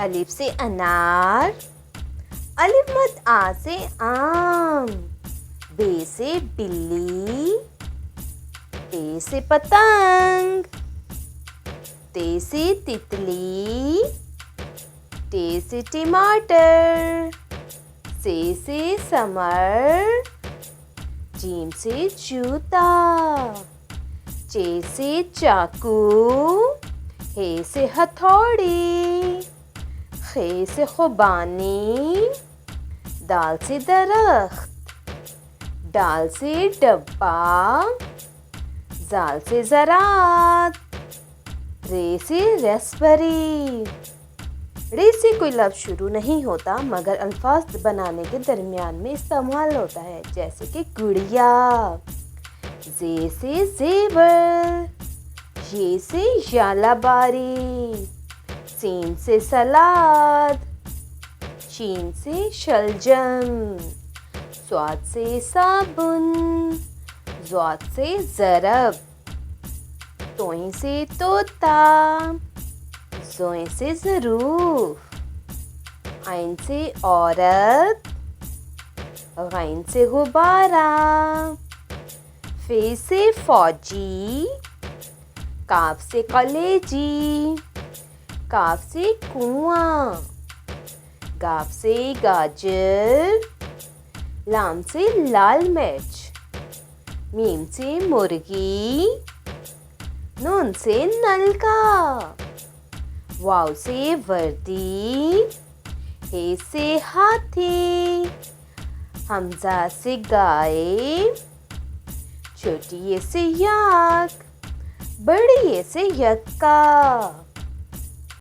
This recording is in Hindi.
अलिफ से अनार, अलिफ मद आ से आम, बे से बिल्ली, ते से पतंग, ते से तितली, टे से टमाटर, से समर, जीम से जूता, चे से चाकू, हे से हथौड़ी, खे से खुबानी, दाल से दरख्त, डाल से डब्बा, जाल से ज़रात, रे से रसबरी। रे से कोई लफ्ज़ शुरू नहीं होता मगर अल्फाज बनाने के दरमियान में इस्तेमाल होता है, जैसे कि गुड़िया। जे से ज़ेवर, ये से यालाबारी, सीन से सलाद, शीन से शलजम, स्वाद से साबुन, ज़ाद से ज़रब, तोई से तोता, ज़ोए से ज़रूफ, आइन से औरत, गैन से गुब्बारा, फे से फौजी, काफ से कलेजी, काफ से कुआं, गाफ से गाजर, लाम से लाल मिर्च, मीम से मुर्गी, नून से नलका, वाव से वर्दी, हे से हाथी, हमजा से गाय, छोटी ये से याक, बड़ी ये से यक्का।